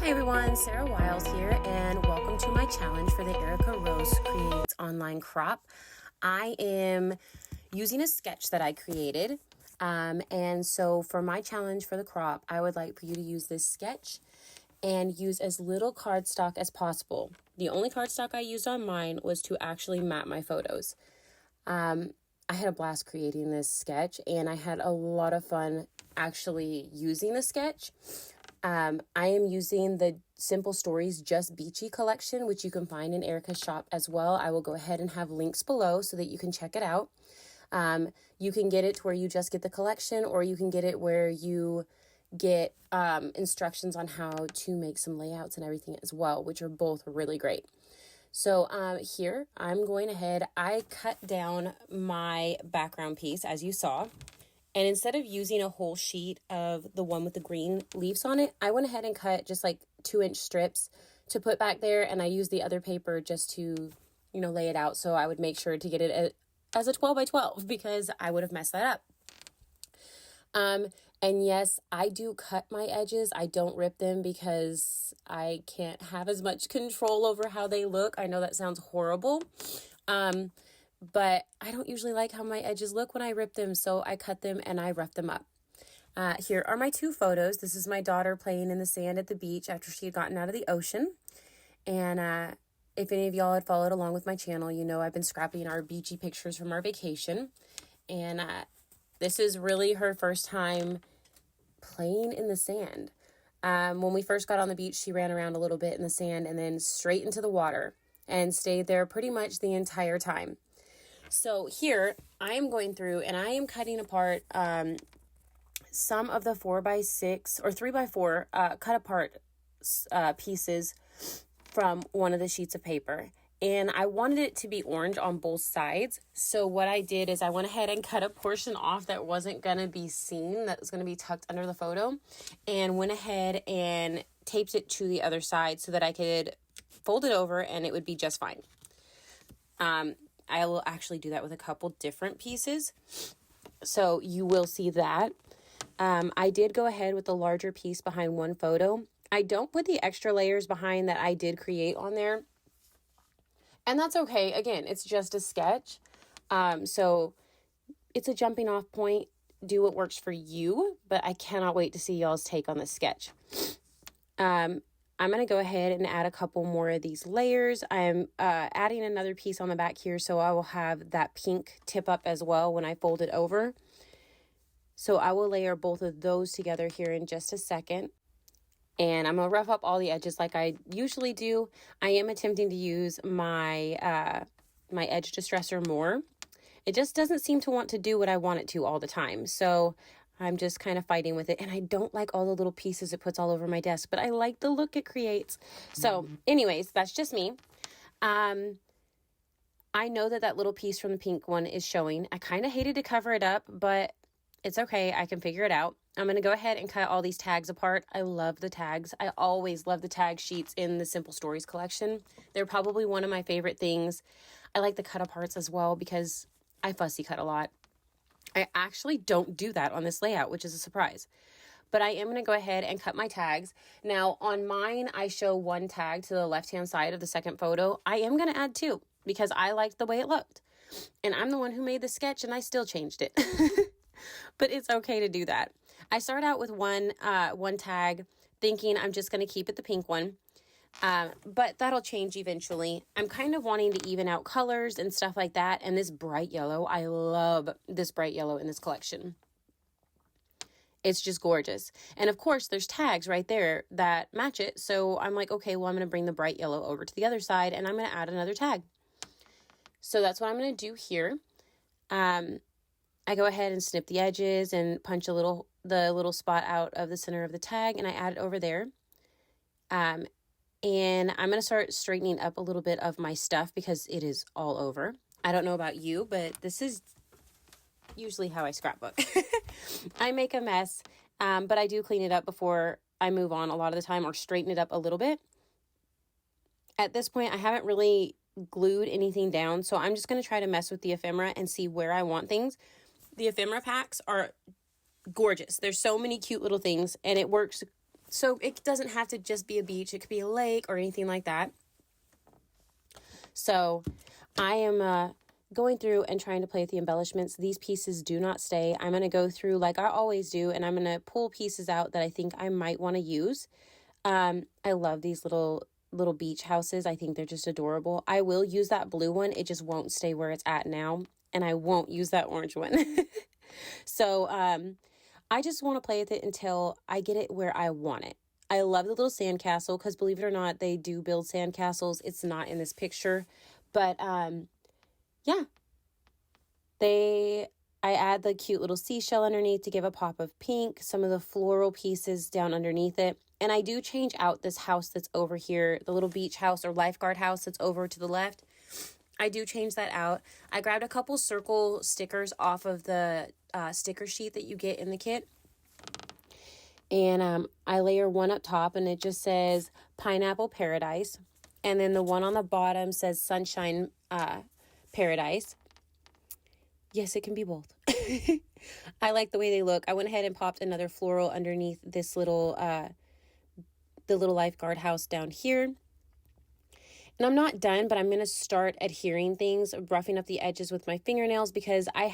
Hi everyone, Sarah Wiles here, and welcome to my challenge for the Erica Rose Creates Online Crop. I am using a sketch that I created, and so for my challenge for the crop, I would like for you to use this sketch and use as little cardstock as possible. The only cardstock I used on mine was to actually map my photos. I had a blast creating this sketch, and I had a lot of fun actually using the sketch. I am using the Simple Stories Just Beachy collection, which you can find in Erica's shop as well. I will go ahead and have links below so that you can check it out. You can get it to where you just get the collection, or you can get it where you get instructions on how to make some layouts and everything as well, which are both really great. So here I'm going ahead. I cut down my background piece, as you saw. And instead of using a whole sheet of the one with the green leaves on it, I went ahead and cut just like 2-inch strips to put back there. And I used the other paper just to, lay it out. So I would make sure to get it as a 12 by 12 because I would have messed that up. And yes, I do cut my edges. I don't rip them because I can't have as much control over how they look. I know that sounds horrible. But I don't usually like how my edges look when I rip them, so I cut them and I rough them up. Here are my 2 photos. This is my daughter playing in the sand at the beach after she had gotten out of the ocean. And if any of y'all had followed along with my channel, you know I've been scrapping our beachy pictures from our vacation. And this is really her first time playing in the sand. When we first got on the beach, she ran around a little bit in the sand and then straight into the water and stayed there pretty much the entire time. So here I am going through and I am cutting apart some of the 4x6 or 3x4 cut apart pieces from one of the sheets of paper. And I wanted it to be orange on both sides. So what I did is I went ahead and cut a portion off that wasn't going to be seen, that was going to be tucked under the photo, and went ahead and taped it to the other side so that I could fold it over and it would be just fine. I will actually do that with a couple different pieces, so you will see that. I did go ahead with the larger piece behind one photo. I don't put the extra layers behind that I did create on there, and that's okay. Again, it's just a sketch, so it's a jumping off point. Do what works for you, but I cannot wait to see y'all's take on this sketch. I'm going to go ahead and add a couple more of these layers. I'm adding another piece on the back here, so I will have that pink tip up as well when I fold it over. So I will layer both of those together here in just a second. And I'm going to rough up all the edges like I usually do. I am attempting to use my my edge distressor more. It just doesn't seem to want to do what I want it to all the time. So I'm just kind of fighting with it, and I don't like all the little pieces it puts all over my desk, but I like the look it creates. So anyways, that's just me. I know that little piece from the pink one is showing. I kind of hated to cover it up, but it's okay. I can figure it out. I'm going to go ahead and cut all these tags apart. I love the tags. I always love the tag sheets in the Simple Stories collection. They're probably one of my favorite things. I like the cut aparts as well because I fussy cut a lot. I actually don't do that on this layout, which is a surprise. But I am going to go ahead and cut my tags. Now, on mine, I show one tag to the left-hand side of the second photo. I am going to add 2 because I liked the way it looked. And I'm the one who made the sketch, and I still changed it. But it's okay to do that. I start out with one tag, thinking I'm just going to keep it the pink one. But that'll change eventually. I'm kind of wanting to even out colors and stuff like that. And this bright yellow, I love this bright yellow in this collection. It's just gorgeous. And of course, there's tags right there that match it. So I'm like, okay, well, I'm going to bring the bright yellow over to the other side and I'm going to add another tag. So that's what I'm going to do here. I go ahead and snip the edges and punch the little spot out of the center of the tag, and I add it over there. And I'm going to start straightening up a little bit of my stuff because it is all over. I don't know about you, but this is usually how I scrapbook. I make a mess, but I do clean it up before I move on a lot of the time, or straighten it up a little bit. At this point, I haven't really glued anything down, so I'm just going to try to mess with the ephemera and see where I want things. The ephemera packs are gorgeous. There's so many cute little things, and it works So it doesn't have to just be a beach. It could be a lake or anything like that. So I am going through and trying to play with the embellishments. These pieces do not stay. I'm going to go through like I always do, and I'm going to pull pieces out that I think I might want to use. I love these little beach houses. I think they're just adorable. I will use that blue one. It just won't stay where it's at now. And I won't use that orange one. So I just want to play with it until I get it where I want it. I love the little sandcastle because, believe it or not, they do build sandcastles. It's not in this picture. But yeah, I add the cute little seashell underneath to give a pop of pink, some of the floral pieces down underneath it. And I do change out this house that's over here, the little beach house or lifeguard house that's over to the left. I do change that out. I grabbed a couple circle stickers off of the sticker sheet that you get in the kit. And I layer one up top and it just says Pineapple Paradise. And then the one on the bottom says Sunshine Paradise. Yes, it can be both. I like the way they look. I went ahead and popped another floral underneath this little, the little lifeguard house down here. And I'm not done, but I'm going to start adhering things, roughing up the edges with my fingernails because I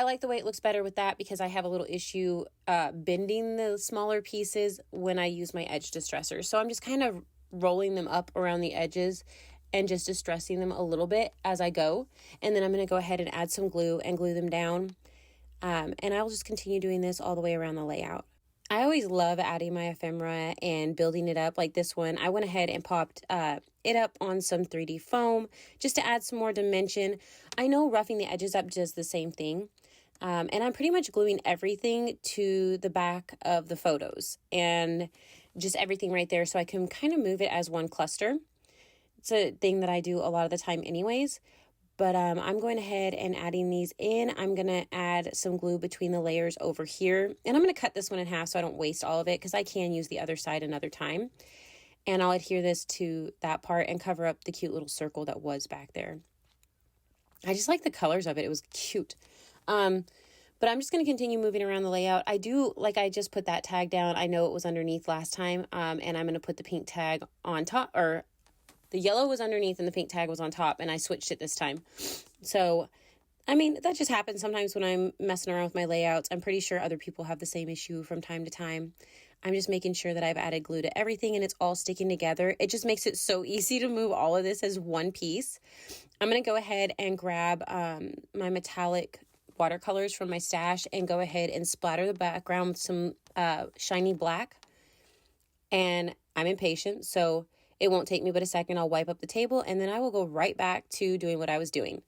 like the way it looks better with that because I have a little issue bending the smaller pieces when I use my edge distressor. So I'm just kind of rolling them up around the edges and just distressing them a little bit as I go. And then I'm going to go ahead and add some glue and glue them down. And I'll just continue doing this all the way around the layout. I always love adding my ephemera and building it up like this one. I went ahead and popped it up on some 3D foam just to add some more dimension. I know roughing the edges up does the same thing. And I'm pretty much gluing everything to the back of the photos and just everything right there so I can kind of move it as one cluster. It's a thing that I do a lot of the time anyways. But I'm going ahead and adding these in. I'm going to add some glue between the layers over here. And I'm going to cut this one in half so I don't waste all of it because I can use the other side another time. And I'll adhere this to that part and cover up the cute little circle that was back there. I just like the colors of it. It was cute. But I'm just going to continue moving around the layout. I just put that tag down. I know it was underneath last time. And I'm going to put the pink tag on top, or the yellow was underneath and the pink tag was on top, and I switched it this time. So, I mean, that just happens sometimes when I'm messing around with my layouts. I'm pretty sure other people have the same issue from time to time. I'm just making sure that I've added glue to everything and it's all sticking together. It just makes it so easy to move all of this as one piece. I'm going to go ahead and grab my metallic watercolors from my stash and go ahead and splatter the background with some shiny black. And I'm impatient, so it won't take me but a second. I'll wipe up the table and then I will go right back to doing what I was doing.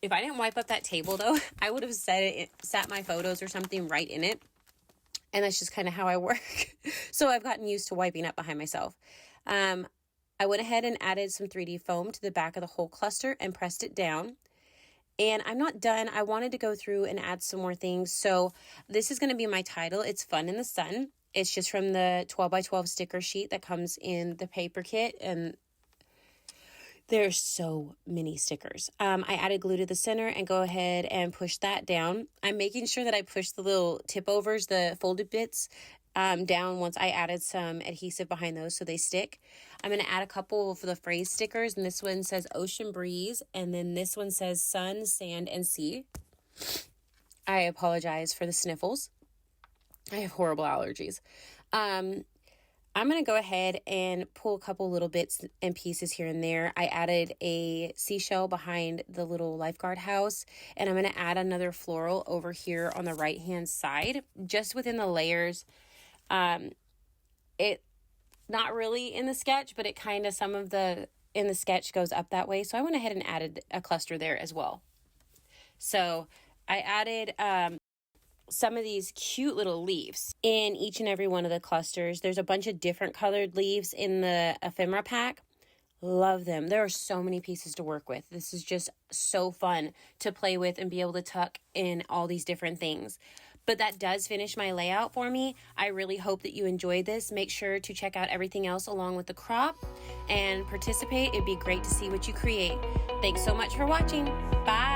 If I didn't wipe up that table though, I would have sat my photos or something right in it. And that's just kind of how I work. So I've gotten used to wiping up behind myself. I went ahead and added some 3D foam to the back of the whole cluster and pressed it down. And I'm not done. I wanted to go through and add some more things. So this is going to be my title. It's Fun in the Sun. It's just from the 12 by 12 sticker sheet that comes in the paper kit. And there's so many stickers. I added glue to the center and go ahead and push that down. I'm making sure that I push the little tip overs, the folded bits, down once I added some adhesive behind those so they stick. I'm going to add a couple for the phrase stickers. And this one says Ocean Breeze. And then this one says Sun, Sand, and Sea. I apologize for the sniffles. I have horrible allergies. I'm going to go ahead and pull a couple little bits and pieces here and there. I added a seashell behind the little lifeguard house, and I'm going to add another floral over here on the right-hand side, just within the layers. It not really in the sketch, but it kind of in the sketch goes up that way. So I went ahead and added a cluster there as well. So I added some of these cute little leaves in each and every one of the clusters. There's a bunch of different colored leaves in the ephemera pack. Love them. There are so many pieces to work with. This is just so fun to play with and be able to tuck in all these different things. But that does finish my layout for me. I really hope that you enjoyed this. Make sure to check out everything else along with the crop and participate. It'd be great to see what you create. Thanks so much for watching. Bye.